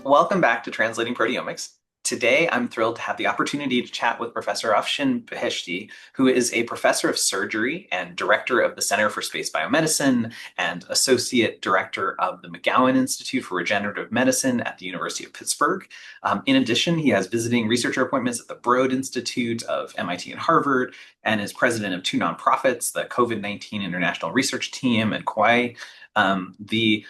Welcome back to Translating Proteomics. Today, I'm thrilled to have the opportunity to chat with Professor Afshin Beheshti, who is a professor of surgery and director of the Center for Space Biomedicine and associate director of the McGowan Institute for Regenerative Medicine at the University of Pittsburgh. In addition, he has visiting researcher appointments at the Broad Institute of MIT and Harvard, and is president of two nonprofits, the COVID-19 International Research Team and Kwaai. The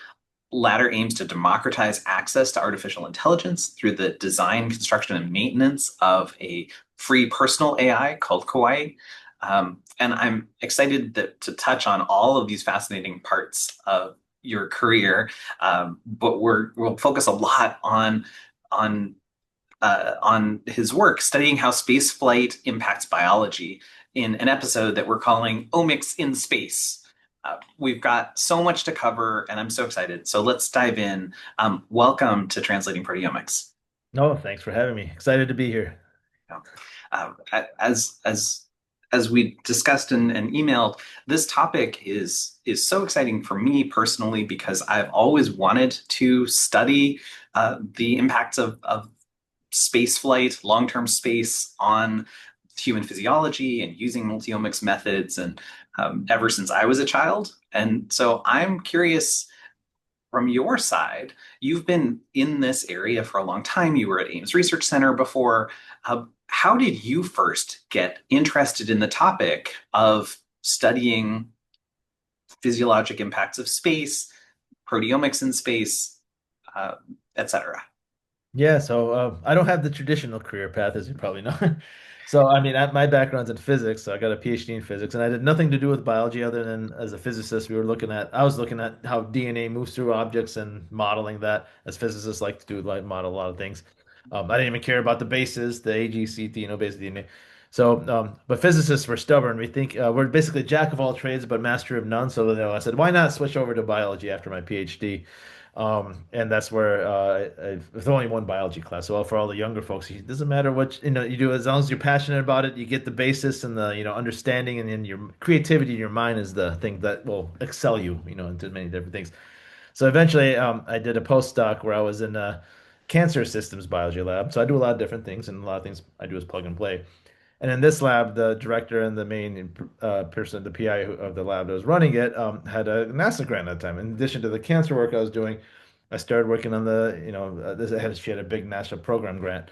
latter aims to democratize access to artificial intelligence through the design, construction, and maintenance of a free personal AI called Kwaai. And I'm excited to touch on all of these fascinating parts of your career, but we'll focus a lot on his work studying how spaceflight impacts biology in an episode that we're calling OMICS in Space. We've got so much to cover, and I'm so excited. So let's dive in. Welcome to Translating Proteomics. No, thanks for having me. Excited to be here. As we discussed and emailed, this topic is so exciting for me personally because I've always wanted to study the impacts of space flight, long-term space on human physiology and using multiomics methods, and ever since I was a child. And so I'm curious from your side, you've been in this area for a long time. You were at Ames Research Center before. How did you first get interested in the topic of studying physiologic impacts of space, proteomics in space, et cetera? Yeah, so I don't have the traditional career path, as you probably know. So, I mean, my background's in physics, so I got a PhD in physics, and I did nothing to do with biology other than as a physicist, I was looking at how DNA moves through objects and modeling that, as physicists like to do, like model a lot of things. I didn't even care about the bases, the AGCT, no base DNA. So, but physicists were stubborn. We think we're basically jack of all trades, but master of none. So, I said, why not switch over to biology after my PhD? And that's where with only one biology class. So for all the younger folks, it doesn't matter what you do, as long as you're passionate about it, you get the basis and the understanding, and then your creativity in your mind is the thing that will excel you, into many different things. So eventually, I did a postdoc where I was in a cancer systems biology lab. So I do a lot of different things, and a lot of things I do is plug and play. And in this lab, the director and the main person, the PI of the lab that was running it, had a NASA grant at the time. In addition to the cancer work I was doing, I started working on she had a big national program grant.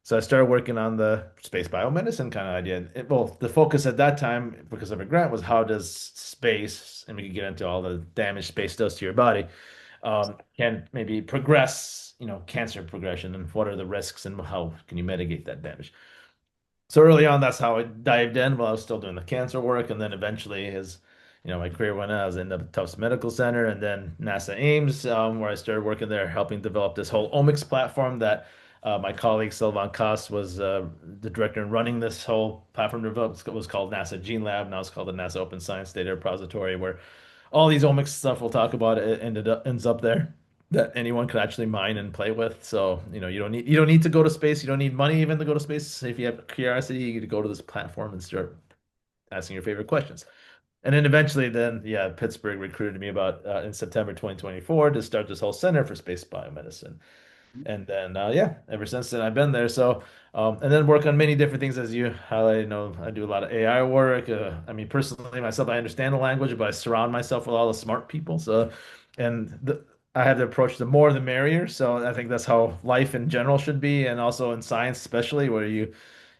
So I started working on the space biomedicine kind of idea. Well, the focus at that time, because of a grant, was how does space, and we could get into all the damage space does to your body, can maybe progress, cancer progression, and what are the risks and how can you mitigate that damage. So early on, that's how I dived in while I was still doing the cancer work. And then eventually, my career went on. I was in the Tufts Medical Center and then NASA Ames, where I started working there, helping develop this whole omics platform that my colleague Sylvan Koss was the director and running this whole platform developed. It was called NASA Gene Lab. Now it's called the NASA Open Science Data Repository, where all these omics stuff we'll talk about ends up there that anyone could actually mine and play with. So, you don't need to go to space. You don't need money even to go to space. If you have curiosity, you get to go to this platform and start asking your favorite questions. And then eventually, yeah, Pittsburgh recruited me about in September 2024 to start this whole center for space biomedicine. And then, yeah, ever since then, I've been there. So, and then work on many different things as you highlight. I do a lot of AI work. I mean, personally, myself, I understand the language, but I surround myself with all the smart people. So, I have the approach, the more the merrier. So I think that's how life in general should be, and also in science, especially where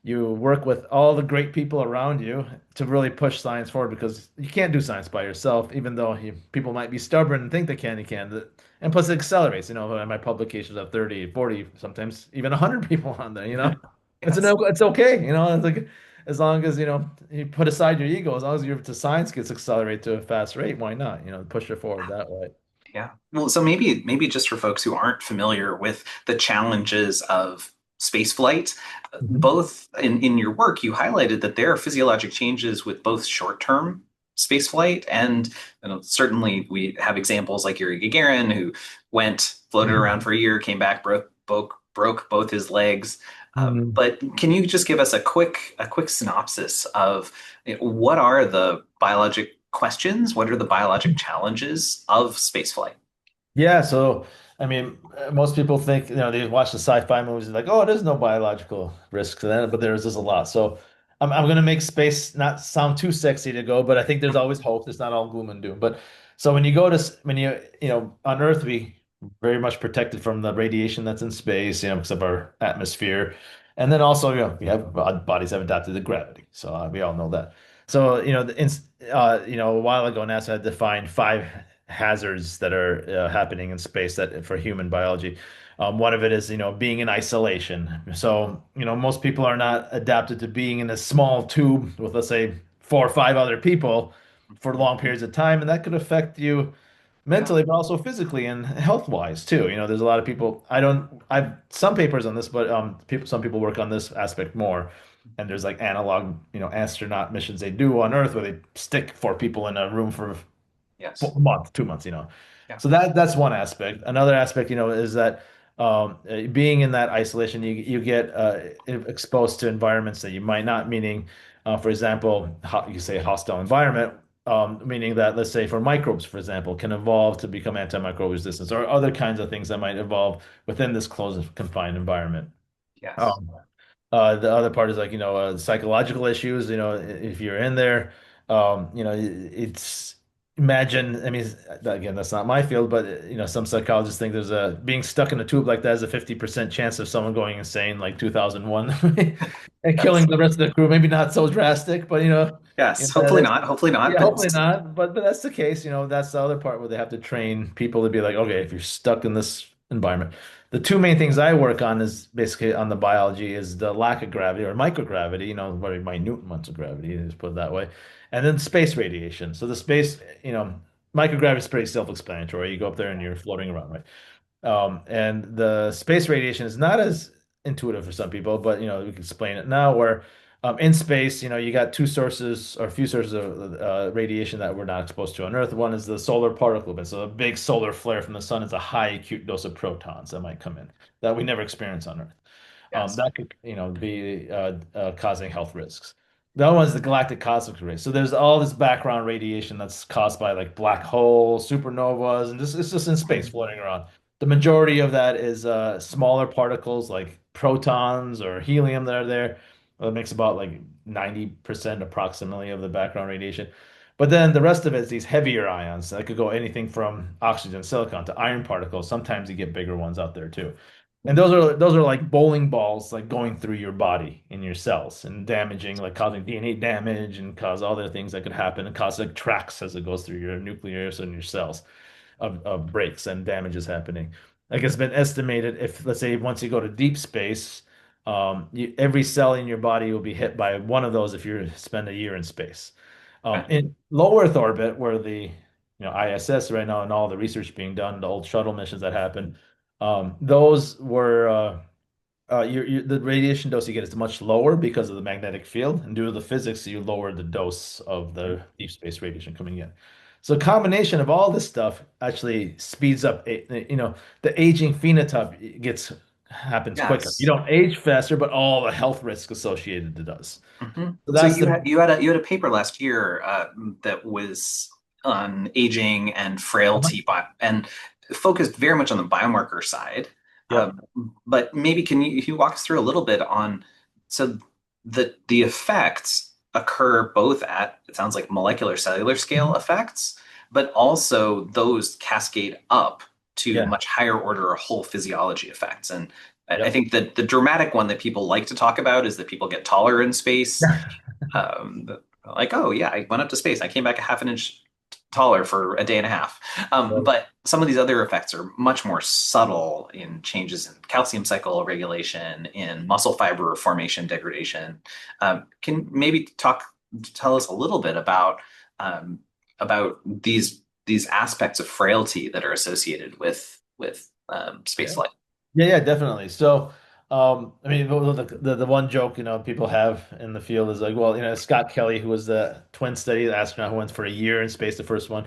you work with all the great people around you to really push science forward, because you can't do science by yourself, even though people might be stubborn and think they can, you can. And plus it accelerates, my publications have 30, 40, sometimes even 100 people on there, Yes. it's okay, it's like, as long as, you put aside your ego, as long as your science gets accelerated to a fast rate, why not, push it forward that way. Yeah. Well, so maybe just for folks who aren't familiar with the challenges of space flight, Mhm. both in your work, you highlighted that there are physiologic changes with both short-term space flight and certainly we have examples like Yuri Gagarin who floated around Mhm. for a year, came back, broke both his legs. Mhm. But can you just give us a quick synopsis of what are the biologic questions? What are the biologic challenges of spaceflight? Yeah, so I mean, most people think, they watch the sci-fi movies and like, oh, there's no biological risk to that, but there's a lot. So I'm gonna make space not sound too sexy to go, but I think there's always hope. It's not all gloom and doom. But so when you go to when on Earth we very much protected from the radiation that's in space, because of our atmosphere, and then also we have our bodies have adapted to gravity, so we all know that. So a while ago NASA had defined five hazards that are happening in space that for human biology. One of it is, being in isolation. So, most people are not adapted to being in a small tube with, let's say, four or five other people for long periods of time, and that could affect you Yeah. mentally, but also physically and health-wise too. There's a lot of people. I've some papers on this, but some people work on this aspect more. And there's like analog, astronaut missions they do on Earth where they stick four people in a room for Yes. a month, 2 months. Yeah. So that's one aspect. Another aspect, is that being in that isolation, you get exposed to environments that you might not. Meaning, for example, you say hostile environment, meaning that let's say for microbes, for example, can evolve to become antimicrobial resistance or other kinds of things that might evolve within this closed, confined environment. Yes. Um, the other part is like, psychological issues, if you're in there, it's imagine, I mean, again, that's not my field, but some psychologists think there's a being stuck in a tube like that is a 50% chance of someone going insane like 2001 and killing Yes. the rest of the crew. Maybe not so drastic, but Yes. that Hopefully is, not. Hopefully not. yeah, But hopefully not. But that's the case. That's the other part where they have to train people to be like, okay, if you're stuck in this environment. The two main things I work on is basically on the biology is the lack of gravity or microgravity, very minute amounts of gravity, let's put it that way. And then space radiation. So the space, microgravity is pretty self-explanatory. You go up there and you're floating around, right? And the space radiation is not as intuitive for some people, but we can explain it now. Where in space, you got two sources or a few sources of radiation that we're not exposed to on Earth. One is the solar particle event. So a big solar flare from the sun is a high acute dose of protons that might come in that we never experience on Earth. yes. That could, be causing health risks. The other one is the galactic cosmic rays. So there's all this background radiation that's caused by like black holes, supernovas, and it's just in space floating around. The majority of that is smaller particles like protons or helium that are there. It makes about like 90% approximately of the background radiation. But then the rest of it is these heavier ions that could go anything from oxygen, silicon to iron particles. Sometimes you get bigger ones out there too. And those are like bowling balls like going through your body in your cells and damaging, like causing DNA damage and cause other things that could happen and cause like tracks as it goes through your nucleus and your cells of breaks and damages happening. Like it's been estimated if, let's say, once you go to deep space, every cell in your body will be hit by one of those if you spend a year in space. Okay. In low Earth orbit, where the ISS right now and all the research being done, the old shuttle missions that happened, those were the radiation dose you get is much lower because of the magnetic field, and due to the physics, you lower the dose of the deep space radiation coming in. So a combination of all this stuff actually speeds up, the aging phenotype happens quicker. You Yes. don't age faster, but all the health risk associated it does. So So that's you the had you had a paper last year that was on aging and frailty, and focused very much on the biomarker side. Yep. Um, but maybe can you walk us through a little bit on so the effects occur both at it sounds like molecular cellular scale Mhm. effects, but also those cascade up to Yeah. much higher order whole physiology effects. And I Yep. think that the dramatic one that people like to talk about is that people get taller in space. Like, oh yeah, I went up to space. I came back a half an inch taller for a day and a half. Right. But some of these other effects are much more subtle in changes in calcium cycle regulation, in muscle fiber formation degradation. Can maybe tell us a little bit um, about these aspects of frailty that are associated with Yeah. spaceflight? Yeah, definitely. So, I mean, the one joke, people have in the field is like, well, Scott Kelly, who was the twin study astronaut who went for a year in space, the first one.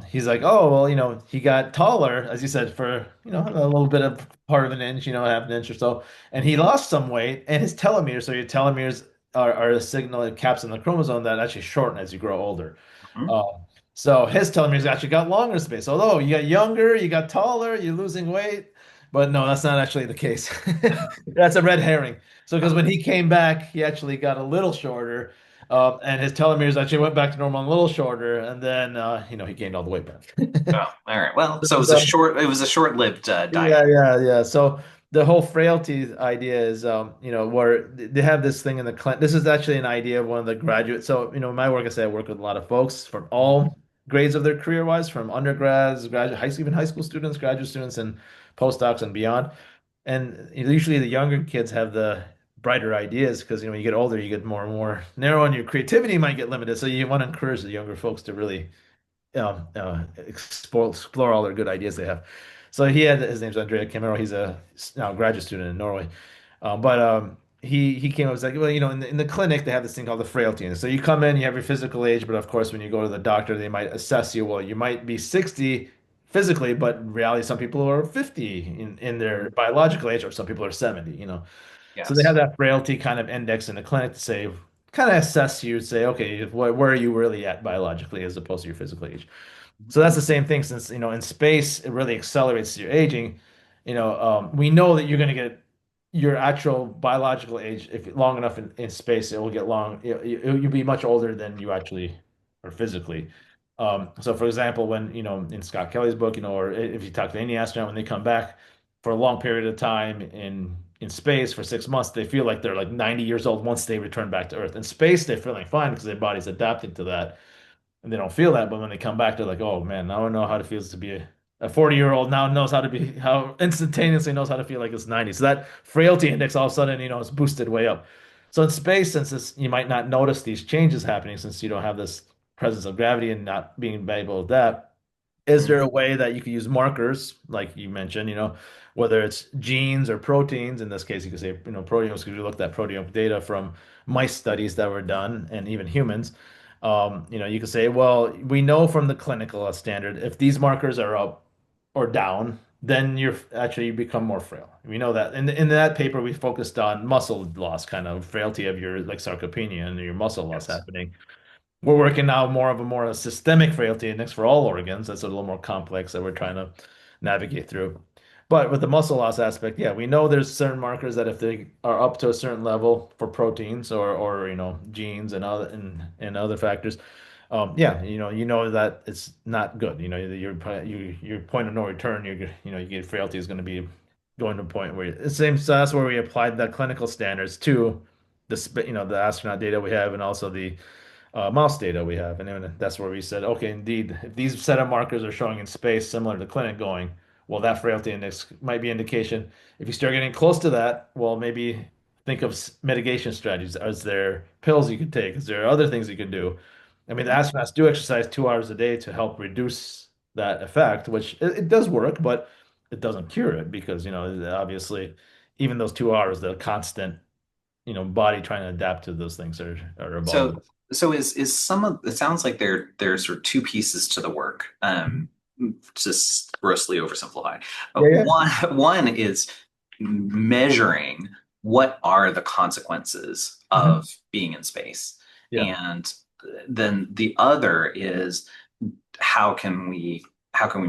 He's like, oh, well, he got taller, as you said, for, a little bit of part of an inch, half an inch or so, and he lost some weight, and his telomeres, so your telomeres are a signal, caps in the chromosome that actually shorten as you grow older. Mhm. Um, So his telomeres actually got longer in space. Although you got younger, you got taller, you're losing weight. But no, that's not actually the case. That's a red herring. So because when he came back, he actually got a little shorter, and his telomeres actually went back to normal, a little shorter, and then he gained all the weight back. Oh, all right. Well, so So, it was a short-lived diet. yeah. So the whole frailty idea is, where they have this thing in the clinic. This is actually an idea of one of the graduates. So, in my work, I say I work with a lot of folks from all grades of their career wise, from undergrads, graduate, even high school students, graduate students, and postdocs and beyond. And usually the younger kids have the brighter ideas because, when you get older, you get more and more narrow and your creativity might get limited. So you want to encourage the younger folks to really explore all their good ideas they have. So his name's Andrea Camero. He's a now graduate student in Norway. But he came up and was like, well, in the clinic they have this thing called the frailty. And so you come in, you have your physical age, but of course when you go to the doctor, they might assess you. Well, you might be 60 physically, but in reality, some people are 50 in their biological age, or some people are 70. So they have Yes. that frailty kind of index in the clinic to say, kind of assess you, say, okay, where are you really at biologically as opposed to your physical age? So that's the same thing since, in space, it really accelerates your aging. We know that you're going to get your actual biological age, if long enough in space, it will get long. You'll be much older than you actually are physically. So for example, when, in Scott Kelly's book, or if you talk to any astronaut, when they come back for a long period of time in space for 6 months, they feel like they're like 90 years old once they return back to Earth. In space, they're feeling fine because their body's adapting to that and they don't feel that. But when they come back, they're like, oh man, now I know how it feels to be a 40-year-old now knows how instantaneously knows how to feel like it's 90. So that frailty index all of a sudden, is boosted way up. So in space, since you might not notice these changes happening since you don't have this presence of gravity and not being able to adapt, is there a way that you could use markers, like you mentioned, whether it's genes or proteins? In this case, you could say, proteomics, because we looked at proteomic data from mice studies that were done and even humans. You could say, well, we know from the clinical standard, if these markers are up or down, then you become more frail. We know that. In that paper, we focused on muscle loss, kind of frailty of your like sarcopenia and your muscle loss Yes. happening. We're working now more a systemic frailty index for all organs. That's a little more complex that we're trying to navigate through. But with the muscle loss aspect, yeah, we know there's certain markers that if they are up to a certain level for proteins or genes and other factors, yeah, that it's not good. Your point of no return, you get frailty is going to be going to a point where it's same. So that's where we applied the clinical standards to the astronaut data we have and also the mouse data we have. And then that's where we said, okay, indeed, if these set of markers are showing in space similar to clinic going, well, that frailty index might be indication. If you start getting close to that, well, maybe think of mitigation strategies. Is there pills you could take? Is there other things you could do? I mean, the astronauts do exercise 2 hours a day to help reduce that effect, which it does work, but it doesn't cure it because, obviously, even those 2 hours, the constant, body trying to adapt to those things are evolving. So is some of it sounds like there's sort of two pieces to the work. Just grossly oversimplified. Yeah, yeah. One is measuring what are the consequences Mhm. of being in space, Yeah. and then the other is how can we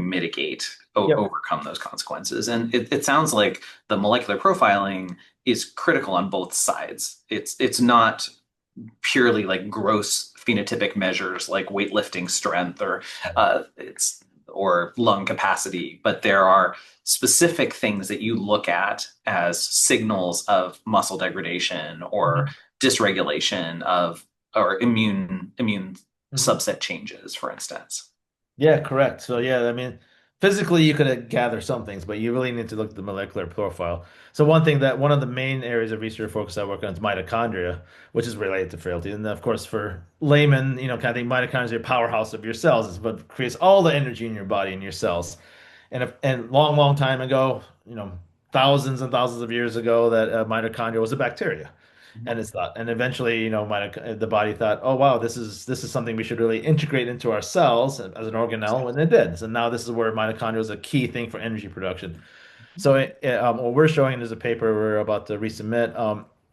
mitigate Yep. overcome those consequences. And it sounds like the molecular profiling is critical on both sides. It's not purely like gross phenotypic measures like weightlifting strength it's or lung capacity, but there are specific things that you look at as signals of muscle degradation or Mhm. dysregulation of or immune Mhm. subset changes, for instance. Yeah, correct. So yeah, I mean, physically you could gather some things, but you really need to look at the molecular profile. So one of the main areas of research focus I work on is mitochondria, which is related to frailty. And of course, for laymen, kind of think mitochondria are a powerhouse of your cells. It's what creates all the energy in your body and your cells. And long, long time ago, thousands and thousands of years ago, that mitochondria was a bacteria. And it's thought, and eventually, the body thought, oh wow, this is something we should really integrate into our cells as an organelle, and it did. So now this is where mitochondria is a key thing for energy production. So what we're showing is a paper we're about to resubmit.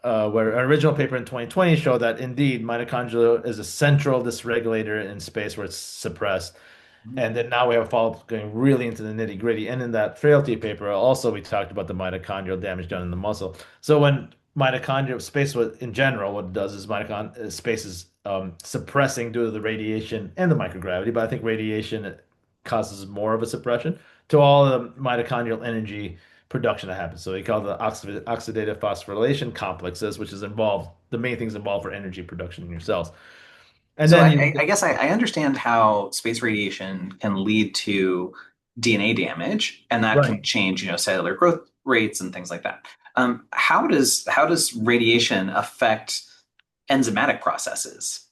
where an original paper in 2020 showed that indeed mitochondria is a central dysregulator in space where it's suppressed. Mhm. And then now we have a follow-up going really into the nitty-gritty. And in that frailty paper, also we talked about the mitochondrial damage done in the muscle. So when mitochondrial space, what in general, what it does is space is suppressing due to the radiation and the microgravity. But I think radiation causes more of a suppression to all the mitochondrial energy production that happens. So they call the oxidative phosphorylation complexes, which is involved, the main things involved for energy production in your cells. And So then you, I guess I understand how space radiation can lead to DNA damage, and that can right. change, cellular growth rates and things like that. How does radiation affect enzymatic processes,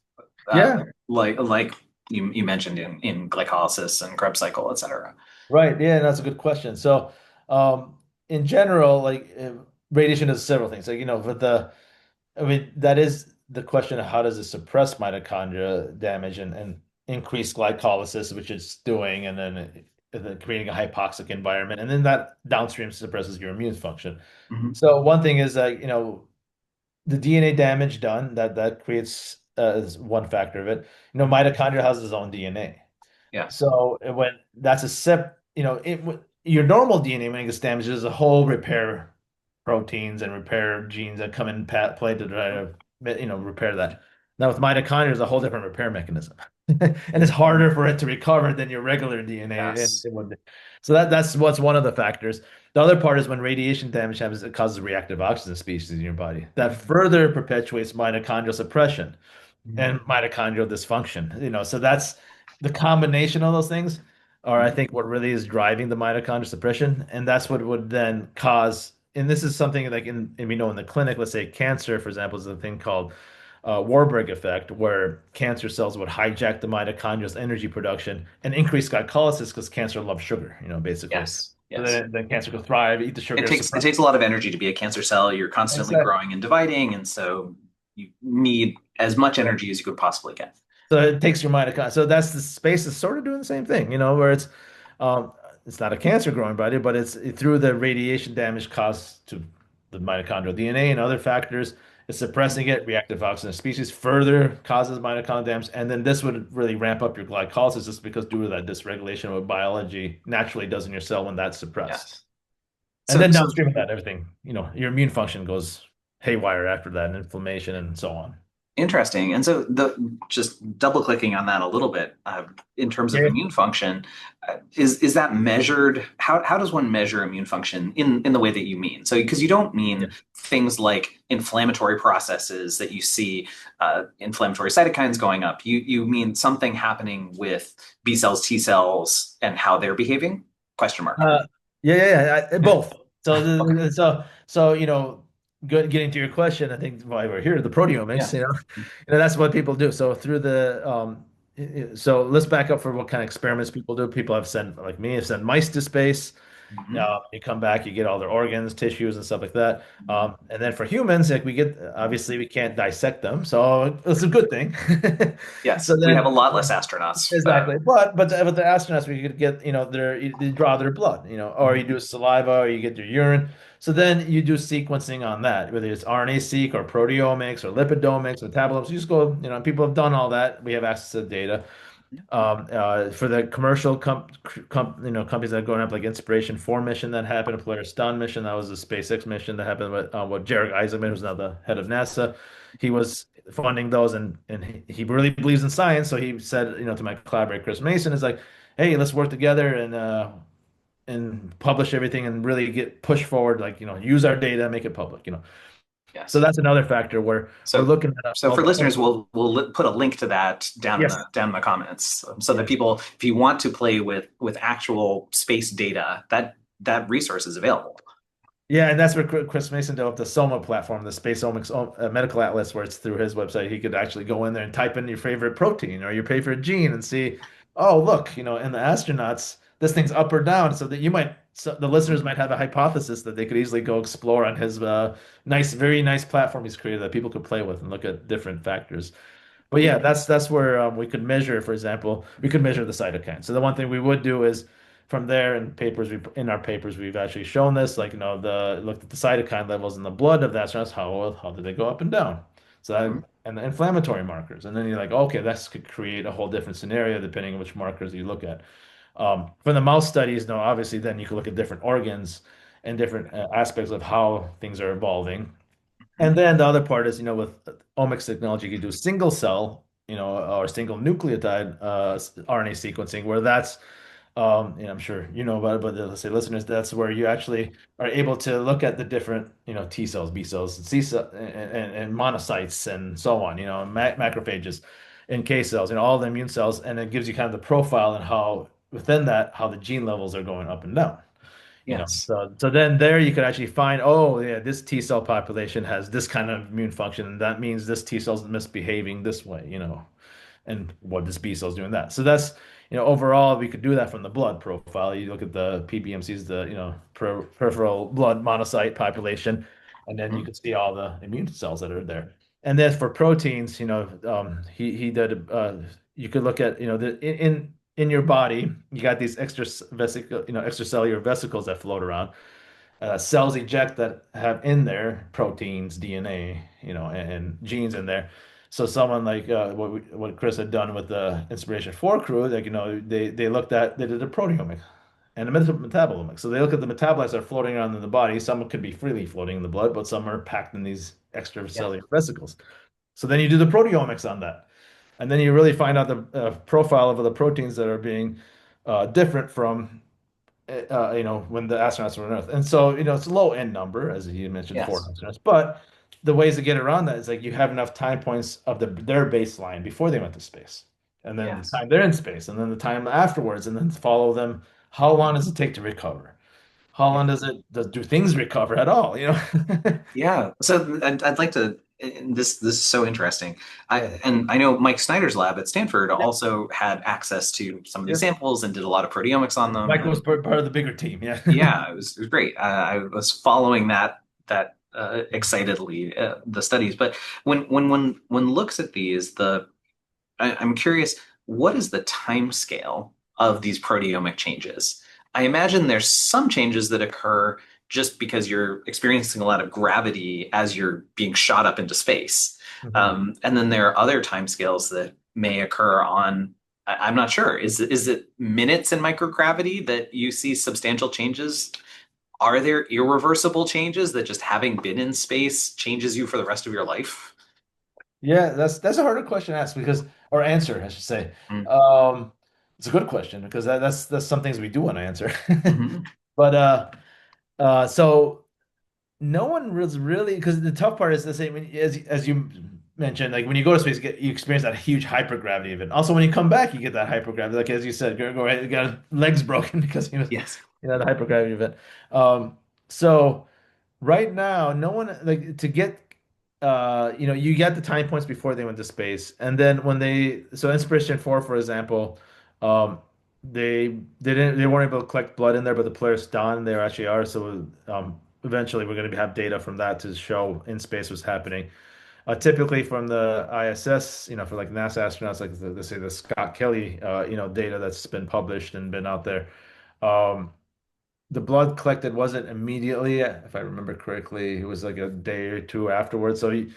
uh, Yeah, like you mentioned in glycolysis and Krebs cycle, et cetera? right. Yeah, that's a good question. So, in general, radiation does several things. Like, but I mean, that is the question of how does it suppress mitochondria damage and increase glycolysis, which it's doing, and then creating a hypoxic environment. And then that downstream suppresses your immune function. Mhm. So one thing is that, the DNA damage done, that creates is one factor of it. Mitochondria has its own DNA. Yes. So when that's a your normal DNA when it gets damaged, there's a whole repair proteins and repair genes that come in play to try to repair that. Now with mitochondria, there's a whole different repair mechanism, and it's harder for it to recover than your regular DNA. Yes. So that's what's one of the factors. The other part is when radiation damage happens, it causes reactive oxygen species in your body that further perpetuates mitochondrial suppression Mhm. and mitochondrial dysfunction. So that's the combination of those things are, I think, what really is driving the mitochondrial suppression, and that's what would then cause. And this is something like we know in the clinic, let's say cancer, for example, is a thing called Warburg effect, where cancer cells would hijack the mitochondrial energy production and increase glycolysis because cancer loves sugar, basically. Yes. So Yes. then cancer will thrive, eat the It sugar, takes it suppress. takes a lot of energy to be a cancer cell. You're constantly Exactly. growing and dividing, and so you need as much energy as you could possibly get. So it takes your mitochondria. So that's the space is sort of doing the same thing, where um, it's not a cancer growing body, but it's through the radiation damage caused to the mitochondrial DNA and other factors. It's suppressing it. Reactive oxygen species further causes mitochondrial damage, and then this would really ramp up your glycolysis just because due to that dysregulation of what biology naturally does in your cell when that's suppressed. Yes. And So then so downstream of that, everything, your immune function goes haywire after that, and inflammation and so on. interesting. And so the just double clicking on that a little bit in terms of Yeah. immune function, is that measured? How does one measure immune function in the way that you mean? So because you don't Yeah. mean things like inflammatory processes that you see, inflammatory cytokines going up. You mean something happening with B cells, T cells, and how they're behaving? Question mark. Uh, both. So, Okay. good getting to your question. I think why we're here, the Yeah. proteomics. That's what people do. So through so let's back up for what kind of experiments people do. People have sent, like me, have sent mice to space. Mhm. You come back, you get all their organs, tissues, and stuff like that. And then for humans, like obviously we can't dissect them, so it's a good thing. So Yes, we have a then lot less astronauts. exactly. But the astronauts, we could get, you draw their blood, or you do saliva, or you get their urine. So then you do sequencing on that, whether it's RNA-seq or proteomics or lipidomics, metabolomics. You just go, people have done all that. We have access to the data. For the commercial companies that are going up, like Inspiration 4 mission that happened, a Polaris Dawn mission, that was a SpaceX mission that happened with what Jared Isaacman, who's now the head of NASA, he was funding those, and he really believes in science. So he said, to my collaborator Chris Mason, is like, hey, let's work together and publish everything and really get push forward, like use our data, make it public. So Yes. that's another factor where we're So, looking at so for listeners, we'll put a link to that down in yes, the comments, so that yes. people, if you want to play with actual space data, that resource is available. Yeah, and that's where Chris Mason developed the Soma platform, the Space Omics Medical Atlas, where it's through his website. He could actually go in there and type in your favorite protein or your favorite gene and see, oh, look, in the astronauts, this thing's up or down. So that the listeners might have a hypothesis that they could easily go explore on his very nice platform he's created that people could play with and look at different factors. But yeah, that's where we could measure, for example, we could measure the cytokine. So the one thing we would do is from there in our papers we've actually shown this, like the looked at the cytokine levels in the blood of the astronauts, how did they go up and down? So Mhm. and the inflammatory markers, and then you're like, okay, this could create a whole different scenario depending on which markers you look at. From the mouse studies, no, obviously, then you can look at different organs and different aspects of how things are evolving. And then the other part is, with omics technology, you can do single cell, or single nucleotide RNA sequencing, where that's, I'm sure you know about it, but let's say listeners, that's where you actually are able to look at the different, T cells, B cells, C cell, and monocytes, and so on, macrophages, NK cells, all the immune cells, and it gives you kind of the profile and how within that, how the gene levels are going up and down. Yes. So then there you could actually find, oh yeah, this T cell population has this kind of immune function, and that means this T cell's misbehaving this way, and what this B cell's doing that. So that's, overall we could do that from the blood profile. You look at the PBMCs, the peripheral blood monocyte population, and then you Mhm. can see all the immune cells that are there. And then for proteins, he did you could look at, in your body, you got these extracellular vesicles that float around. Cells eject that have in there proteins, DNA, and genes in there. So someone like what Chris had done with the Inspiration 4 crew, like they did a proteomic and a metabolomic. So they look at the metabolites that are floating around in the body. Some could be freely floating in the blood, but some are packed in these Yeah. extracellular vesicles. So then you do the proteomics on that. And then you really find out the profile of the proteins that are being different from when the astronauts were on Earth. And so, it's a low end number, as you mentioned, four Yes. astronauts. But the ways to get around that is like you have enough time points of their baseline before they went to space, and then the Yes. time they're in space, and then the time afterwards, and then follow them. How long does it take to recover? How Yeah. long do things recover at all? Yeah. So I'd like to. This is so interesting. Yeah. I know Mike Snyder's lab at Stanford Yep. also had access to some of these Yep. samples and did a lot of proteomics on them. Mike was And part of the bigger team. Yeah. yeah, it was great. I was following that excitedly the studies. But when one looks at these, I'm curious, what is the time scale of these proteomic changes? I imagine there's some changes that occur just because you're experiencing a lot of gravity as you're being shot up into space. Mhm. And then there are other timescales that may occur on, I'm not sure. Is it minutes in microgravity that you see substantial changes? Are there irreversible changes that just having been in space changes you for the rest of your life? Yeah, that's a harder question to ask because, or answer, I should say. Mm. Um, it's a good question because that's some things we do want to answer. Mhm. But so no one was really, because the tough part is the same as you mentioned, like when you go to space, you experience that huge hypergravity event. Also, when you come back, you get that hypergravity, like as you said, go ahead, got legs broken because he was, Yes. the hypergravity event. So. Right now, no one like to get you get the time points before they went to space. And then so Inspiration 4, for example, um they weren't able to collect blood in there, but the players done, they actually are. So eventually we're going to have data from that to show in space what's happening. Typically from the ISS, for like NASA astronauts, like they say the Scott Kelly data that's been published and been out there. Um the blood collected wasn't immediately, if I remember correctly. It was like a day or two afterwards. So, the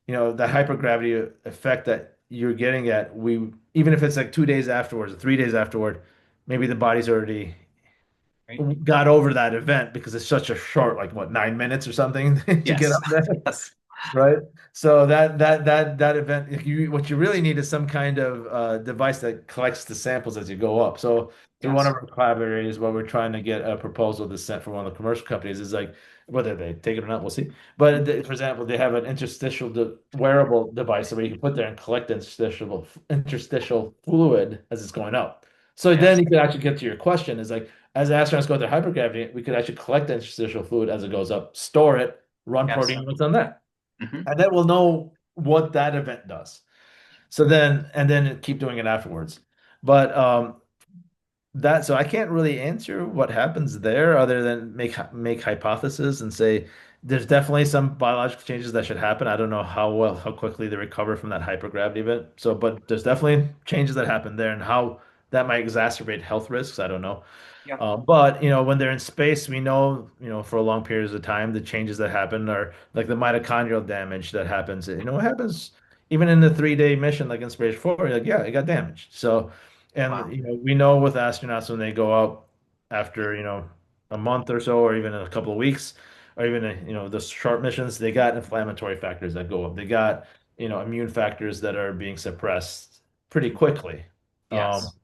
hypergravity effect that you're getting at, even if it's like 2 days afterwards or 3 days afterward, maybe the body's already Right. got over that event because it's such a short, like what, 9 minutes or something to get Yes. up there. Yes. Right. So that event, if what you really need is some kind of device that collects the samples as you go up. So through one of Yes. our collaborators, what we're trying to get a proposal to sent from one of the commercial companies is like whether they take it or not, we'll see. But for example, they have an interstitial wearable device where you can put there and collect interstitial fluid as it's going up. So then Yes. you could actually get to your question is like as astronauts go through hypergravity, we could actually collect the interstitial fluid as it goes up, store it, run Yes. proteomics on that, Hmm. and then we'll know what that event does. And then keep doing it afterwards. But so I can't really answer what happens there other than make hypotheses and say there's definitely some biological changes that should happen. I don't know how quickly they recover from that hypergravity event. So, but there's definitely changes that happen there, and how that might exacerbate health risks. I don't know. Yeah. But when they're in space, we know, for long periods of time, the changes that happen are like the mitochondrial damage that happens. It happens even in the 3-day mission, like in Space 4, you're like, yeah, it got damaged. So, and Wow. we know with astronauts when they go out after, a month or so, or even in a couple of weeks, or even the short missions, they got inflammatory factors that go up. They got, immune factors that are being suppressed pretty quickly. Um, Yes.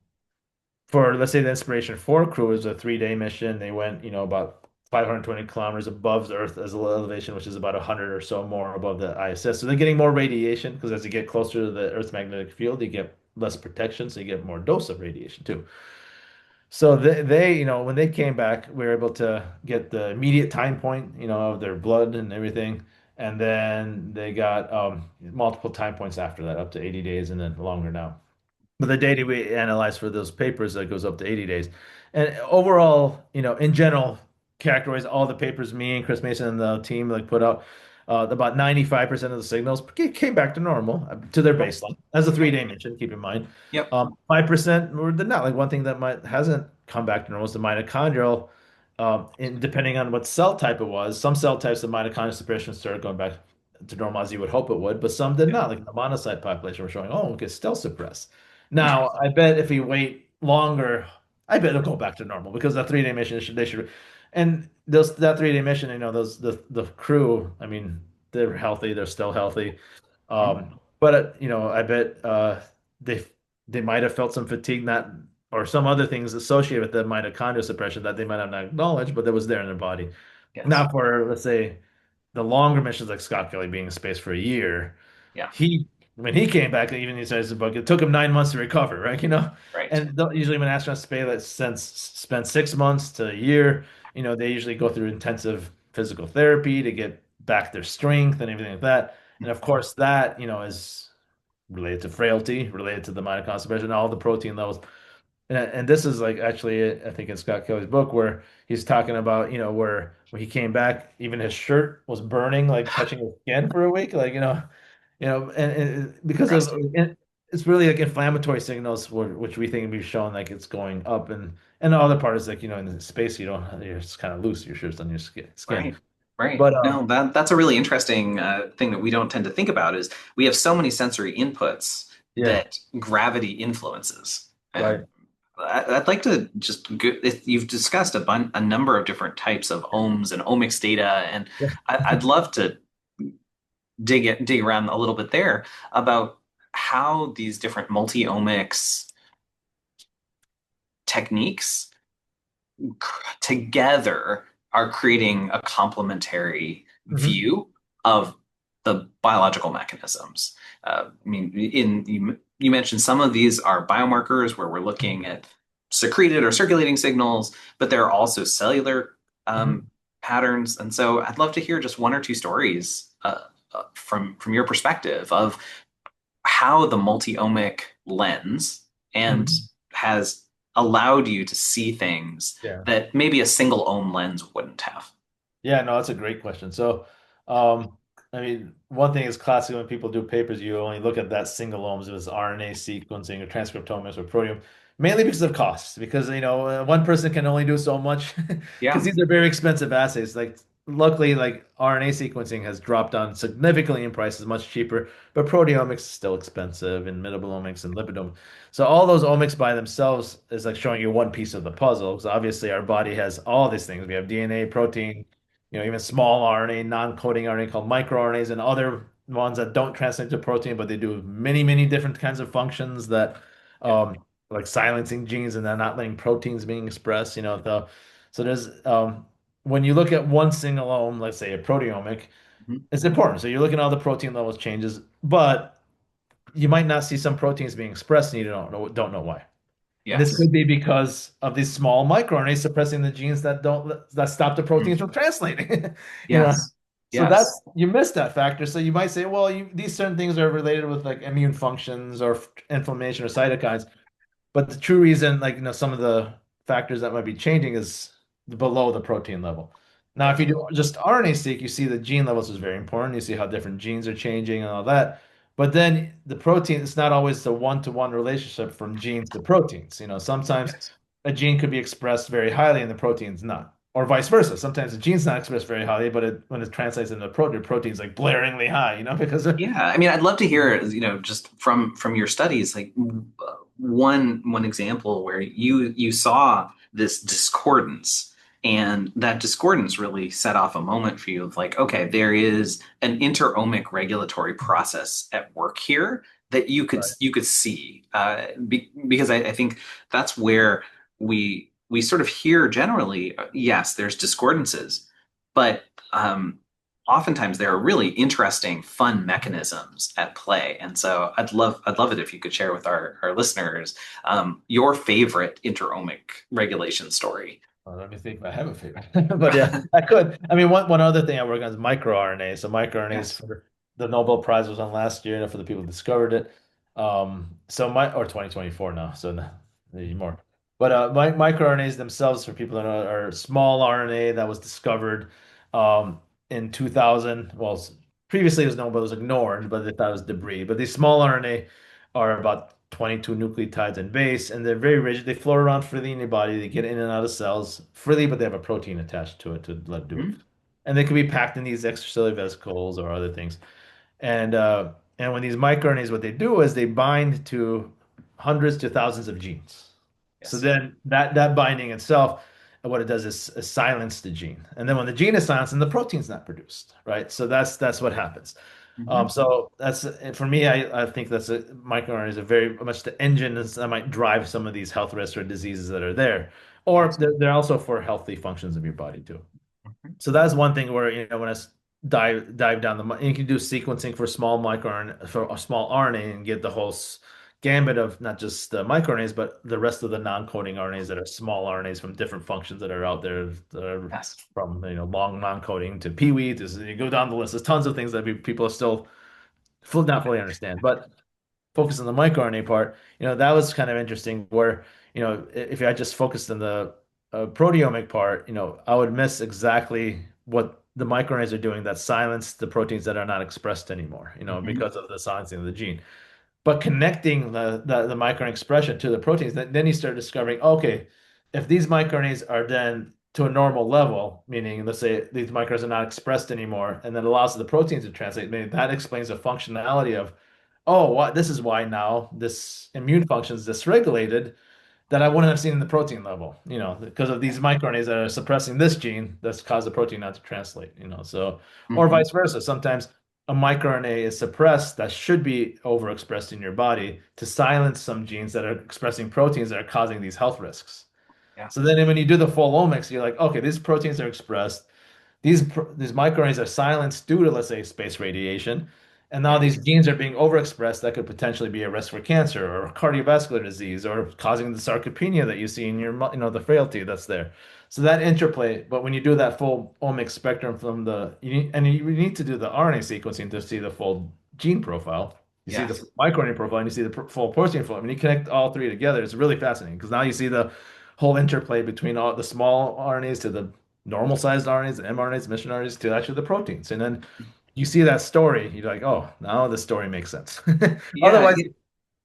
for let's say the Inspiration 4 crew is a 3-day mission. They went, about 520 kilometers above the Earth as a elevation, which is about 100 or so more above the ISS. So they're getting more radiation because as you get closer to the Earth's magnetic field, you get less protection, so you get more dose of radiation too. So when they came back, we were able to get the immediate time point, of their blood and everything. And then they got multiple time points after that, up to 80 days and then longer now. But the data we analyze for those papers that goes up to 80 days. And overall, in general, characterize all the papers me and Chris Mason and the team like put out, about 95% of the signals came back to normal, to their Okay. baseline. As a Okay. 3-day mission, keep in mind. Yep. 5% were not. Like one thing that might hasn't come back to normal is the mitochondrial, depending on what cell type it was. Some cell types, the mitochondrial suppression started going back to normal as you would hope it would, but some did Yep. not. Like the monocyte population were showing, oh, okay, still suppressed. Now, I bet if we wait longer, I bet it'll go back to normal because that 3-day mission they should, and that 3-day mission, those the crew, I mean, they're healthy, they're still healthy. Mhm. But I bet they they might have felt some fatigue, not or some other things associated with the mitochondrial suppression that they might have not acknowledged, but that was there in their body. Yes. Now, for let's say the longer missions like Scott Kelly being in space for a year, Yeah. he when he came back, even he says the book, it took him 9 months to recover, right? Right. And usually when astronauts spend 6 months to a year, they usually go through intensive physical therapy to get back their strength and everything like that. And of course, that is related to frailty, related to the mitochondrial suppression, all the protein levels. And this is like actually, I think in Scott Kelly's book where he's talking about, where when he came back, even his shirt was burning, like touching his skin for a week, like and because of Interesting. it's really like inflammatory signals, which we think we've shown like it's going up, and the other part is like in the space you're just kind of loose, your shirt's on your skin. Right. Right. But No, that's a really interesting thing that we don't tend to think about is we have so many sensory inputs yeah, that gravity influences. right. And I'd like to just go, if you've discussed a number of different types of ohms and omics data, and Yeah. I'd love to dig around a little bit there about how these different multi-omics techniques together are creating a complementary Hmm. view of the biological mechanisms. I mean, you mentioned some of these are biomarkers where we're looking at secreted or circulating signals, but there are also cellular Hmm. patterns. And so I'd love to hear just one or two stories from your perspective of how the multi-omic lens and Hmm. has allowed you to see things Yeah. that maybe a single ohm lens wouldn't have. Yeah, no, that's a great question. So, I mean, one thing is classic when people do papers, you only look at that single ohms, it was RNA sequencing or transcriptomics or proteome, mainly because of cost, because one person can only do so much because Yeah. these are very expensive assays. Like, luckily, like RNA sequencing has dropped down significantly in prices, much cheaper, but proteomics is still expensive, and metabolomics and lipidomics. So all those omics by themselves is like showing you one piece of the puzzle. Because obviously our body has all these things. We have DNA, protein, even small RNA, non-coding RNA called microRNAs, and other ones that don't translate to protein, but they do many, many different kinds of functions that, Yeah. um, like silencing genes and then not letting proteins being expressed. So there's when you look at one single ohm, let's say a proteomic, Mhm. it's important. So you're looking at all the protein levels changes, but you might not see some proteins being expressed, and you don't know why. And this Yes. could be because of these small microRNAs suppressing the genes that stop the Mm. proteins from translating. You know, Yes. so Yes. you missed that factor. So you might say, well, these certain things are related with like immune functions or inflammation or cytokines, but the true reason, like some of the factors that might be changing is below the protein level. Now, if Yes. you do just RNA-seq, you see the gene levels is very important. You see how different genes are changing and all that. But then the protein, it's not always the one-to-one relationship from genes to proteins. Sometimes Yes. a gene could be expressed very highly and the protein's not. Or vice versa. Sometimes the gene's not expressed very highly, but when it translates into the protein, the protein's like blaringly high, because of, Yeah, I mean, I'd love to hear, just from your studies, like one example where you saw this discordance, and that discordance really set off a moment for you of like, okay, there is an interomic regulatory process at work here that right. you could see, because I think that's where we sort of hear generally, yes, there's discordances, but oftentimes there are really interesting, fun mechanisms at play. And so I'd love it if you could share with our listeners your favorite interomic regulation story. Let me think if I have a favorite. But yeah, I could. I mean, one other thing I work on is microRNA. So microRNAs Yes. for the Nobel Prize was on last year, for the people who discovered it. So my or 2024 now, so maybe more. But microRNAs themselves, for people that know, are small RNA that was discovered in 2000. Well, previously it was known, but it was ignored, but they thought it was debris. But these small RNA are about 22 nucleotides in base, and they're very rigid. They float around freely in your body. They get in and out of cells freely, but they have a protein attached to it to let do it. Mhm. And they can be packed in these extracellular vesicles or other things. And when these microRNAs, what they do is they bind to hundreds to thousands of genes. So Yes. then that binding itself, what it does is silence the gene. And then when the gene is silenced, then the protein's not produced, right? So that's what happens. Hmm. So that's for me. I think that's microRNA is a very much the engine that might drive some of these health risks or diseases that are there, or Yes. they're also for healthy functions of your body too. Mhm. So that's one thing where when I dive down you can do sequencing for small microRNA for a small RNA and get the whole gambit of not just the microRNAs but the rest of the non-coding RNAs that are small RNAs from different functions that are out there that are Yes. from long non-coding to peewee to you go down the list. There's tons of things that people are still not fully understand. But focus on the microRNA part, that was kind of interesting where, if I just focused on the proteomic part, I would miss exactly what the microRNAs are doing that silence the proteins that are not expressed anymore, Hmm. because of the silencing of the gene. But connecting the microRNA expression to the proteins, then you start discovering, okay, if these microRNAs are then to a normal level, meaning let's say these microRNAs are not expressed anymore, and that allows the proteins to translate, maybe that explains the functionality of, oh, what this is why now this immune function is dysregulated that I wouldn't have seen in the protein level, because of these microRNAs that are suppressing this gene that's caused the protein not to translate, so, or Hmm. vice versa. Sometimes a microRNA is suppressed that should be overexpressed in your body to silence some genes that are expressing proteins that are causing these health risks. Yeah. So then when you do the full omics, you're like, okay, these proteins are expressed. These microRNAs are silenced due to, let's say, space radiation. And now these Yes. genes are being overexpressed that could potentially be a risk for cancer or cardiovascular disease or causing the sarcopenia that you see in your, the frailty that's there. So that interplay, but when you do that full omic spectrum from you need to do the RNA sequencing to see the full gene profile. You see the Yes. microRNA profile and you see the full protein profile. When you connect all three together, it's really fascinating because now you see the whole interplay between all the small RNAs to the normal sized RNAs, the mRNAs, mission RNAs to actually the proteins. And then you see that story, you're like, oh, now the story makes sense. Yeah. Otherwise,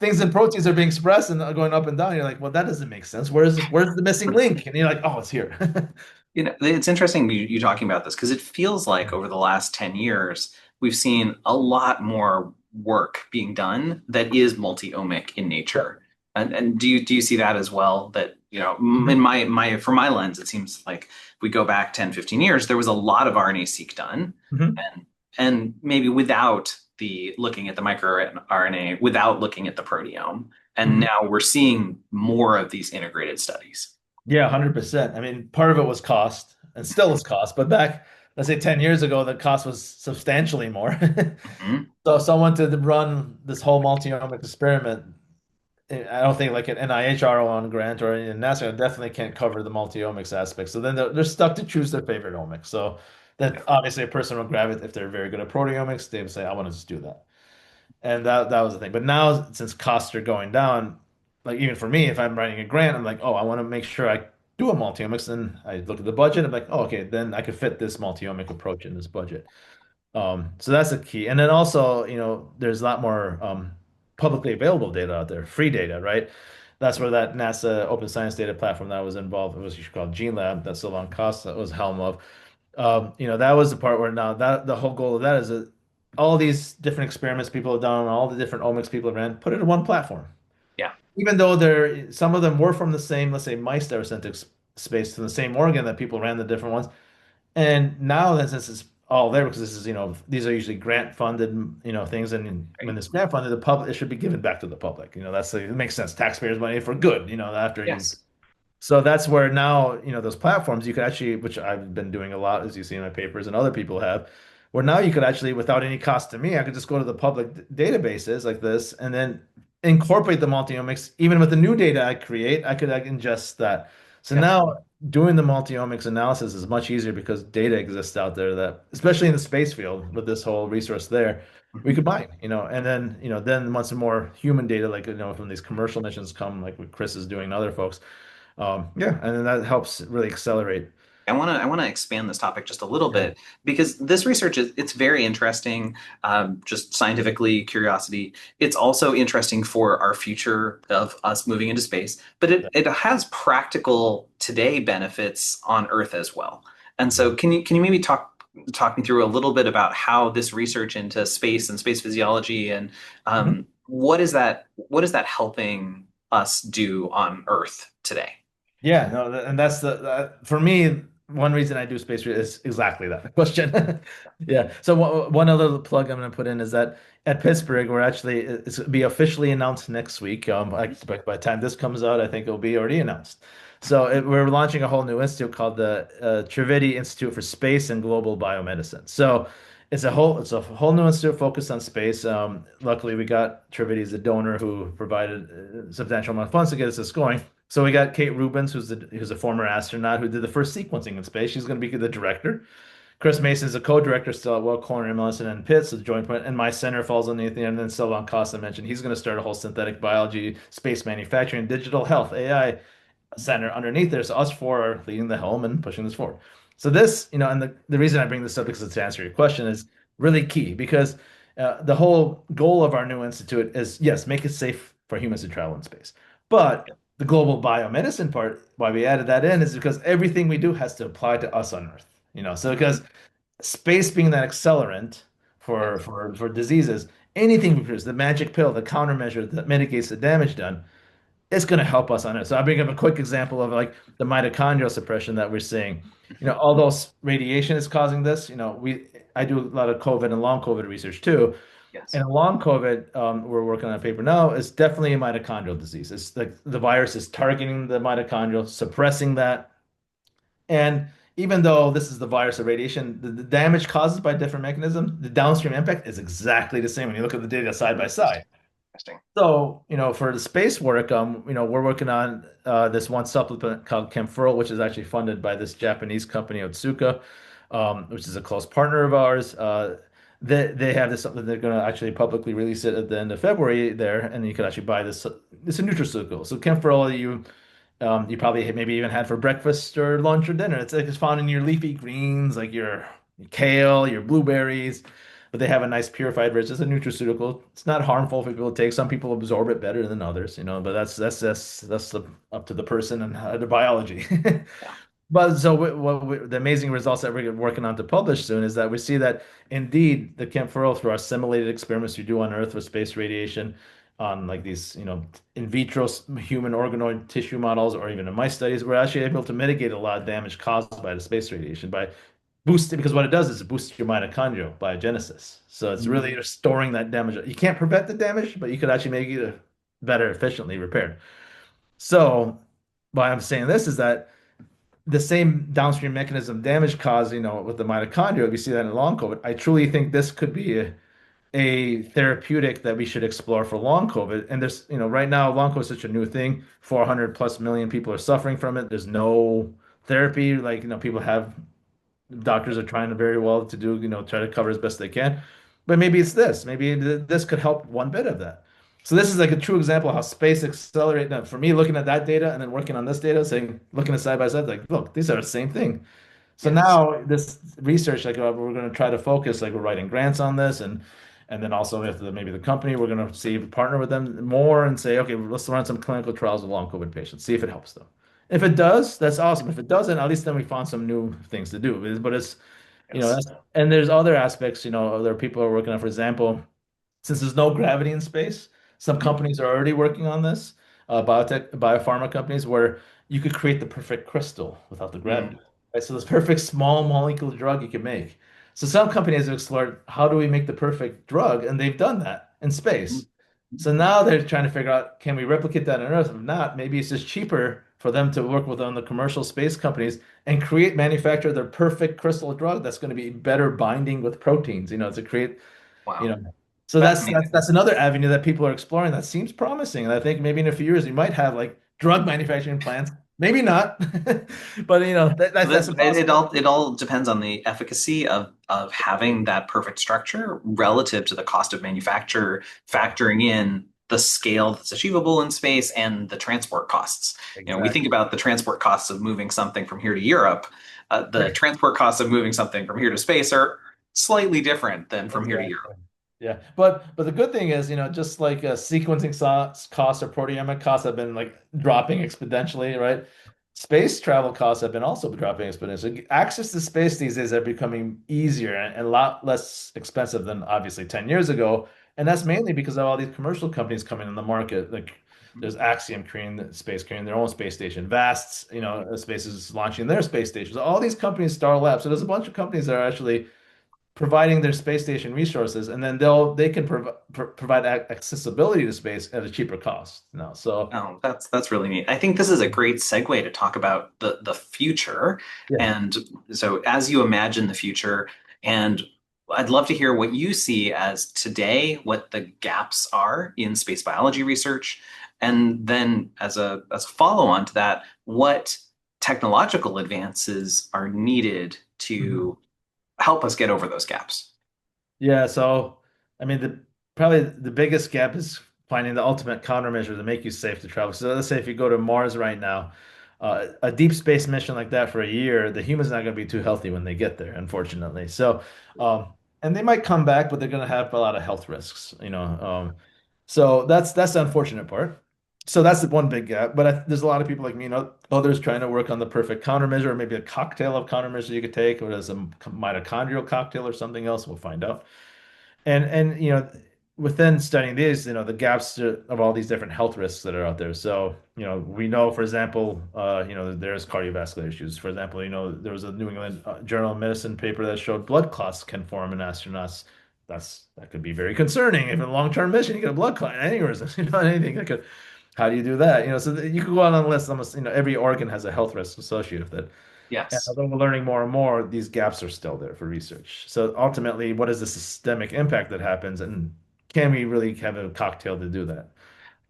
things in proteins are being expressed and going up and down. You're like, well, that doesn't make sense. Where's the missing link? And you're like, oh, it's here. It's interesting you talking about this because it feels like over the last 10 years, we've seen a lot more work being done that is multi-omic in Yep. nature. And do you see that as well? That, in Mhm. from my lens, it seems like if we go back 10, 15 years, there was a lot of RNA-seq done. Mhm. And maybe without the looking at the microRNA, without looking at the proteome. And Mhm. now we're seeing more of these integrated studies. Yeah, 100%. I mean, part of it was cost and still is cost, but back, let's say 10 years ago, the cost was substantially more. Mhm. So someone to run this whole multi-omic experiment, I don't think like an NIH RO1 grant or in NASA definitely can't cover the multi-omics aspect. So then they're stuck to choose their favorite omics. So that obviously a person will grab it if they're very good at proteomics. They would say, I want to just do that. And that was the thing. But now since costs are going down, like even for me, if I'm writing a grant, I'm like, oh, I want to make sure I do a multi-omics. And I look at the budget. I'm like, oh, okay, then I could fit this multi-omic approach in this budget. So that's a key. And then also, there's a lot more publicly available data out there, free data, right? That's where that NASA Open Science Data Platform that was involved, it was called Gene Lab, that Sylvan Costa was helm of. That was the part where now that the whole goal of that is that all these different experiments people have done, all the different omics people have ran, put it in one platform. Yeah. Even though some of them were from the same, let's say, mice that were sent to space to the same organ that people ran the different ones. And now that since it's all there, because this is, these are usually grant funded, things, and Right. when it's grant funded, the public it should be given back to the public. It makes sense. Taxpayers' money for good. After you Yes. so that's where now, those platforms you could actually, which I've been doing a lot, as you see in my papers, and other people have, where now you could actually, without any cost to me, I could just go to the public databases like this and then incorporate the multiomics. Even with the new data I create, I could like, ingest that. So Yep. now doing the multiomics analysis is much easier because data exists out there that, especially in the space field with this whole resource there, we Mhm. could mine, and then once more human data, like, from these commercial missions come, like what Chris is doing and other folks. Yeah, and then that helps really accelerate. I want to expand this topic just a little Yeah. bit because this research is it's very interesting, just scientifically curiosity. It's also interesting for our future of us moving into space, but Yeah. it has practical today benefits on Earth as well. And Yeah. so can you maybe talk me through a little bit about how this research into space and space physiology and Mhm. what is that helping us do on Earth today? Yeah, no, and that's for me, one reason I do space is exactly that question. Yeah. So one other plug I'm going to put in is that at Pittsburgh, we're actually it's be officially announced next week. I expect by the time this comes out, I think it'll be already announced. So we're launching a whole new institute called the Trivedi Institute for Space and Global Biomedicine. So it's a whole new institute focused on space. Luckily, we got Trivedi as a donor who provided a substantial amount of funds to get us this going. So we got Kate Rubins, who's a former astronaut who did the first sequencing in space. She's going to be the director. Chris Mason is a co-director still at Weill Cornell Medicine and Pitts, the joint point, and my center falls underneath the and then Sylvan Costa mentioned he's going to start a whole synthetic biology, space manufacturing, digital health, AI center underneath there. So us four are leading the helm and pushing this forward. So this, and the reason I bring this up because to answer your question is really key because the whole goal of our new institute is yes, make it safe for humans to travel in space. But the global biomedicine part, why we added that in is because everything we do has to apply to us on Earth. So because space being that accelerant for Yes. for diseases, anything we produce, the magic pill, the countermeasure that mitigates the damage done, it's going to help us on it. So I'll bring up a quick example of like the mitochondrial suppression that we're seeing. Mhm. Although radiation is causing this, I do a lot of COVID and long COVID research too. Yes. And long COVID, we're working on a paper now, is definitely a mitochondrial disease. It's like the virus is targeting the mitochondrial, suppressing that. And even though this is the virus of radiation, the damage caused by different mechanisms, the downstream impact is exactly the same when you look at the data side by side. Interesting. So, for the space work, we're working on this one supplement called Camphorol, which is actually funded by this Japanese company, Otsuka, which is a close partner of ours. They have this something they're going to actually publicly release it at the end of February there, and you can actually buy this. It's a nutraceutical. So Camphorol, you probably maybe even had for breakfast or lunch or dinner. It's like it's found in your leafy greens, like your kale, your blueberries, but they have a nice purified version. It's a nutraceutical. It's not harmful for people to take. Some people absorb it better than others, but up to the person and the biology. Yeah. But so the amazing results that we're working on to publish soon is that we see that indeed the camphorol through our simulated experiments we do on Earth with space radiation on like these, in vitro human organoid tissue models or even in mice studies, we're actually able to mitigate a lot of damage caused by the space radiation by boosting, because what it does is it boosts your mitochondrial biogenesis. So it's really Mhm. restoring that damage. You can't prevent the damage, but you could actually make it better efficiently repaired. So why I'm saying this is that the same downstream mechanism damage caused, with the mitochondria, we see that in long COVID. I truly think this could be a therapeutic that we should explore for long COVID. And there's, right now, long COVID is such a new thing. 400 plus million people are suffering from it. There's no therapy. Like, people have, doctors are trying to very well to do, try to cover as best they can. But maybe it's this. Maybe this could help one bit of that. So this is like a true example of how space accelerate. Now, for me, looking at that data and then working on this data, looking at side by side, like, look, these are the same thing. So Yes. now this research, like we're going to try to focus, like we're writing grants on this, and then also with maybe the company, we're going to see if we partner with them more and say, okay, let's run some clinical trials with long COVID patients, see if it helps them. If it does, that's awesome. If it doesn't, at least then we found some new things to do. But it's, Yes. that's, and there's other aspects, there are people who are working on, for example, since there's no gravity in space, some Mhm. companies are already working on this, biopharma companies, where you could create the perfect crystal without the gravity. Mm. Right? So this perfect small molecule drug you can make. So some companies have explored how do we make the perfect drug, and they've done that in space. So now they're trying to figure out, can we replicate that on Earth? If not, maybe it's just cheaper for them to work with on the commercial space companies and manufacture their perfect crystal drug that's going to be better binding with proteins, to create you Wow. know. So Fascinating. that's another avenue that people are exploring that seems promising. And I think maybe in a few years we might have like drug manufacturing plants. Maybe not, but that's a possibility. It all depends on the efficacy of having that perfect structure relative to the cost of manufacture, Yeah, factoring in the scale that's achievable in space and the transport costs. We think exactly. about the transport costs of moving something from here to Europe. The Right. transport costs of moving something from here to space are slightly different than from here to Exactly. Europe. Yeah, but the good thing is, just like sequencing costs or proteomic costs have been like dropping exponentially, right? Space travel costs have been also dropping exponentially. Access to space these days are becoming easier and a lot less expensive than obviously 10 years ago. And that's mainly because of all these commercial companies coming in the market. Like there's Axiom creating their own space station. Vast, Space is launching their space stations. All these companies, Star Labs. So there's a bunch of companies that are actually providing their space station resources, and then they can provide accessibility to space at a cheaper cost. So Oh, that's really neat. I think this is a great segue to talk about the future. yeah. And so as you imagine the future, and I'd love to hear what you see as today, what the gaps are in space biology research, and then as a follow-on to that, what technological advances are needed Mhm. to help us get over those gaps. Yeah, so I mean, probably the biggest gap is finding the ultimate countermeasure to make you safe to travel. So let's say if you go to Mars right now, a deep space mission like that for a year, the human's not going to be too healthy when they get there, unfortunately. So, and they might come back, but they're going to have a lot of health risks. So that's the unfortunate part. So that's the one big gap. But there's a lot of people like me, others trying to work on the perfect countermeasure, or maybe a cocktail of countermeasures you could take, or as a mitochondrial cocktail or something else. We'll find out. And within studying these, the gaps of all these different health risks that are out there. So, we know, for example, there's cardiovascular issues. For example, there was a New England Journal of Medicine paper that showed blood clots can form in astronauts. That could be very concerning. If in a long-term mission you get a blood clot, aneurysm, anything that could. How do you do that? So you could go on a list. Almost, every organ has a health risk associated with it. And Yes. although we're learning more and more, these gaps are still there for research. So ultimately, what is the systemic impact that happens, and can we really have a cocktail to do that?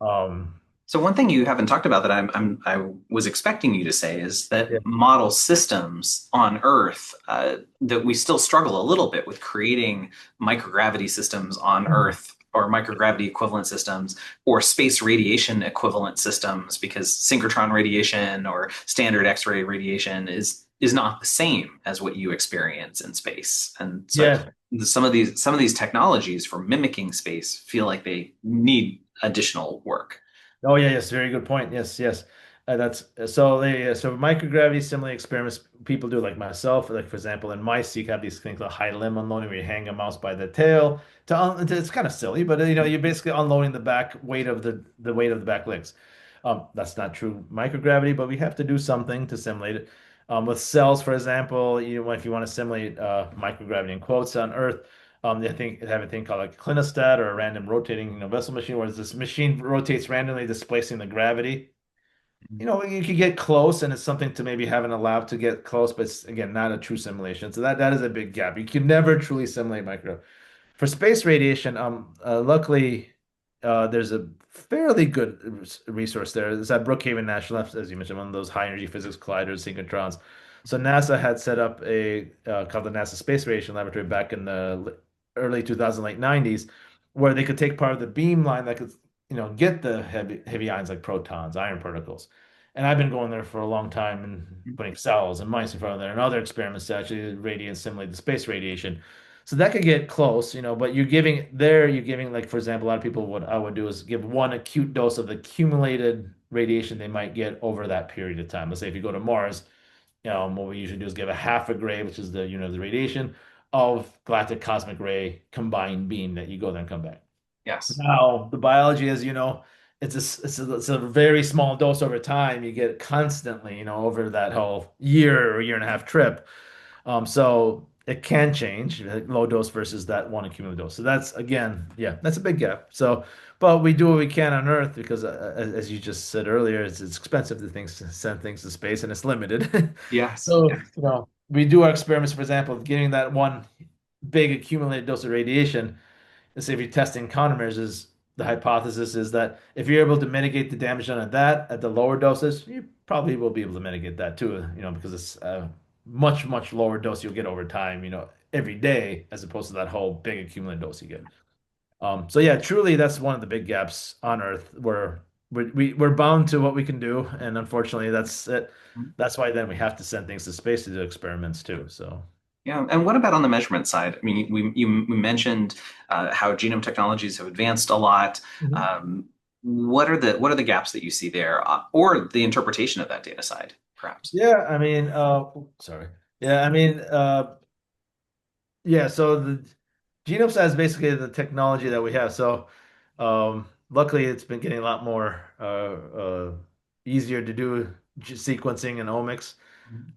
Um, So one thing you haven't talked about that I was expecting you to say is that yeah. model systems on Earth that we still struggle a little bit with creating microgravity systems on Earth or microgravity equivalent systems or space radiation equivalent systems because synchrotron radiation or standard X-ray radiation is not the same as what you experience in space. And so Yeah. some of these technologies for mimicking space feel like they need additional work. Oh yeah, yes, very good point. Yes, yes. That's so microgravity simulated experiments people do like myself. Like for example, in mice, you have these things called high limb unloading where you hang a mouse by the tail it's kind of silly, but you're basically unloading the back weight of the weight of the back legs. That's not true microgravity, but we have to do something to simulate it. With cells, for example, if you want to simulate microgravity in quotes on Earth, I think they have a thing called like a clinostat or a random rotating, vessel machine, where this machine rotates randomly, displacing the gravity. You could get close, and it's something to maybe have in a lab to get close, but it's again not a true simulation. So that is a big gap. You can never truly simulate micro. For space radiation, luckily, there's a fairly good resource there. It's at Brookhaven National, as you mentioned, one of those high energy physics colliders, synchrotrons. So NASA had set up a called the NASA Space Radiation Laboratory back in the early 2000, late 90s, where they could take part of the beam line that could, get the heavy ions like protons, iron particles, And I've been going there for a long time and putting cells and mice in front of there and other experiments to actually radiate simulate the space radiation. So that could get close, but you're giving, like, for example, a lot of people, what I would do is give one acute dose of the accumulated radiation they might get over that period of time. Let's say if you go to Mars, what we usually do is give a half a gray, which is the unit of the radiation, of galactic cosmic ray combined beam that you go there and come back. Yes. Now, the biology is, it's a very small dose over time. You get constantly, over that whole year or year and a half trip. So it can change, like low dose versus that one accumulated dose. So that's again, yeah, that's a big gap. So, but we do what we can on Earth because, as you just said earlier, it's expensive to send things to space and it's limited. Yes. So, we do our experiments, for example, getting that one big accumulated dose of radiation. Let's say if you're testing countermeasures, the hypothesis is that if you're able to mitigate the damage done at that at the lower doses, you probably will be able to mitigate that too, because it's a much, much lower dose you'll get over time, every day, as opposed to that whole big accumulated dose you get. So yeah, truly, that's one of the big gaps on Earth where we're bound to what we can do, and unfortunately, that's it. That's why then we have to send things to space to do experiments too. So. Yeah, and what about on the measurement side? I mean, we mentioned how genome technologies have advanced a lot. Mhm. What are the gaps that you see there, or the interpretation of that data side, perhaps? Yeah, I mean, sorry. Yeah, I mean, yeah, so the genome side is basically the technology that we have. So, luckily, it's been getting a lot more easier to do sequencing and omics.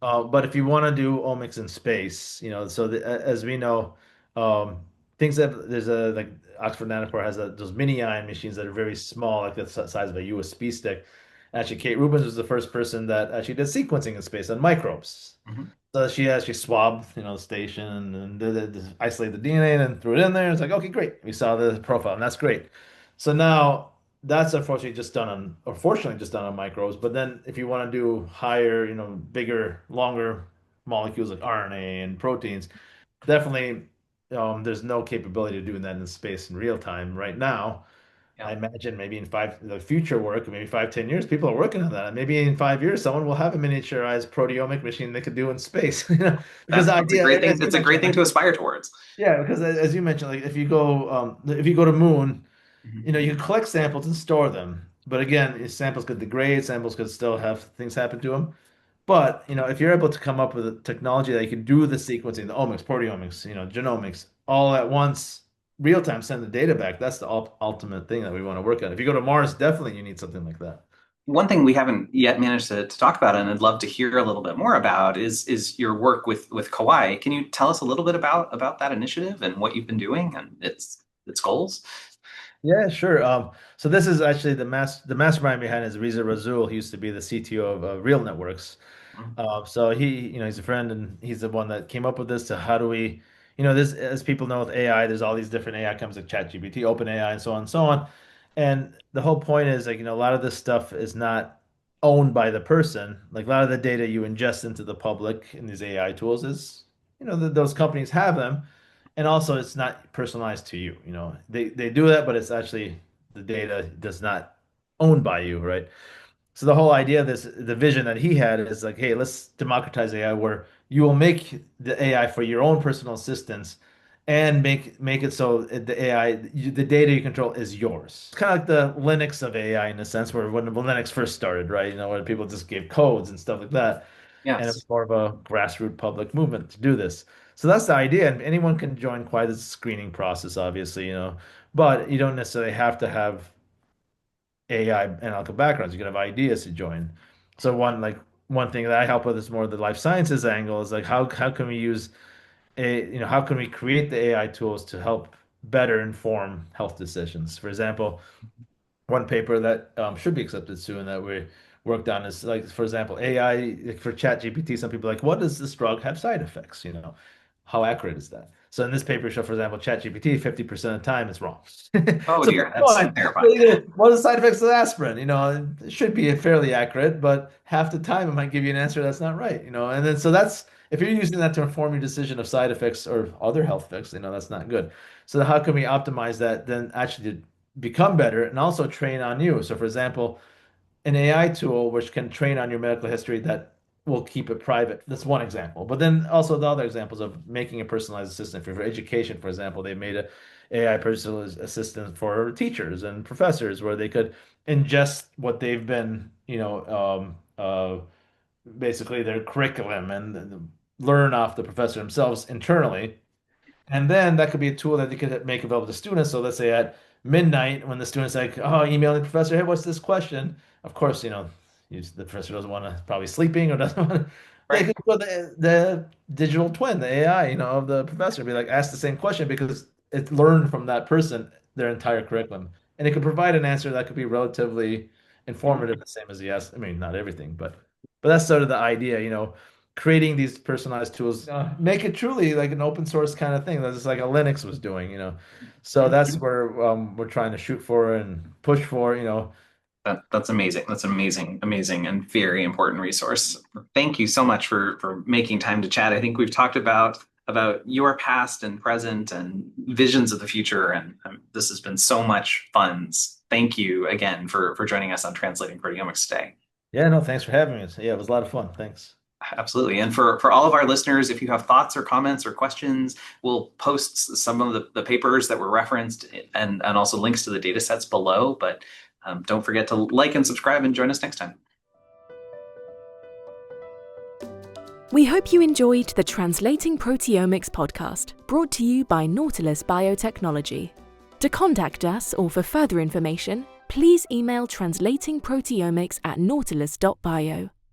But if you want to do omics in space, as we know, um, things that there's a like Oxford Nanopore has those mini ion machines that are very small, like the size of a USB stick. Actually, Kate Rubins was the first person that actually did sequencing in space on microbes. Mhm. So she actually swabbed, the station and isolated the DNA and then threw it in there. It's like, okay, great. We saw the profile, and that's great. So now that's unfortunately just done on microbes. But then if you want to do higher, bigger, longer molecules like RNA and proteins, definitely there's no capability of doing that in space in real time right now. Yeah. I imagine maybe in the future work, maybe 5, 10 years, people are working on that. And maybe in 5 years, someone will have a miniaturized proteomic machine they could do in space. Because the That's a idea, great thing. as you It's a great mentioned, thing like, to aspire towards. yeah, because as you mentioned, like if you go to moon, Mhm. you can collect samples and store them. But again, samples could degrade, samples could still have things happen to them. But, if you're able to come up with a technology that you can do the sequencing, the omics, proteomics, genomics, all at once, real time, send the data back, that's the ultimate thing that we want to work on. If you go to Mars, definitely you need something like that. One thing we haven't yet managed to talk about, and I'd love to hear a little bit more about, is your work with Kwaai. Can you tell us a little bit about that initiative and what you've been doing and its goals? Yeah, sure. So this is actually the mastermind behind it is Riza Razul. He used to be the CTO of Real Networks. Mhm. So he's a friend and he's the one that came up with this to how do we, this, as people know with AI, there's all these different AI comes like ChatGPT, OpenAI, and so on and so on. And the whole point is like, a lot of this stuff is not owned by the person. Like a lot of the data you ingest into the public in these AI tools is, those companies have them. And also it's not personalized to you. They do that, but it's actually the data does not owned by you, right? So the whole idea of the vision that he had is like, hey, let's democratize AI where you will make the AI for your own personal assistance and make it so the AI, the data you control is yours. It's kind of like the Linux of AI in a sense, where when Linux first started, right? Where people just gave codes and stuff like that. And it was Yes. more of a grassroots public movement to do this. So that's the idea. And anyone can join quite a screening process, obviously, but you don't necessarily have to have AI analytical backgrounds. You can have ideas to join. So one thing that I help with is more the life sciences angle is like how can we use how can we create the AI tools to help better inform health decisions? For example, one paper that should be accepted soon that we worked on is like, for example, AI like for ChatGPT. Some people are like, what does this drug have side effects? How accurate is that? So in this paper, show, for example, ChatGPT, 50% of the time it's wrong. Oh So dear, that's that's fine. terrifying. What are the side effects of aspirin? It should be fairly accurate, but half the time it might give you an answer that's not right. And then so that's if you're using that to inform your decision of side effects or other health effects, that's not good. So how can we optimize that then actually to become better and also train on you? So for example, an AI tool which can train on your medical history that will keep it private. That's one example. But then also the other examples of making a personalized assistant for education, for example, they made a AI personal assistant for teachers and professors where they could ingest what they've been, basically their curriculum and learn off the professor themselves internally. And then that could be a tool that they could make available to students. So let's say at midnight, when the student's like, oh, emailing the professor, hey, what's this question? Of course, the professor doesn't want to, probably sleeping or doesn't want to. They Right. could put the digital twin, the AI, of the professor, be like, ask the same question because it learned from that person their entire curriculum. And it could provide an answer that could be relatively informative, the same as yes. I mean, not everything, but that's sort of the idea, creating these personalized tools, make it truly like an open source kind of thing. That's just like a Linux was doing. So that's where we're trying to shoot for and push for. That's amazing. That's an amazing, amazing, and very important resource. Thank you so much for making time to chat. I think we've talked about your past and present and visions of the future, and this has been so much fun. Thank you again for joining us on Translating Proteomics today. Yeah, no, thanks for having us. Yeah, it was a lot of fun. Thanks. Absolutely. And for all of our listeners, if you have thoughts or comments or questions, we'll post some of the papers that were referenced and also links to the data sets below. But don't forget to like and subscribe and join us next time. We hope you enjoyed the Translating Proteomics podcast, brought to you by Nautilus Biotechnology. To contact us or for further information, please email translatingproteomics@nautilus.bio.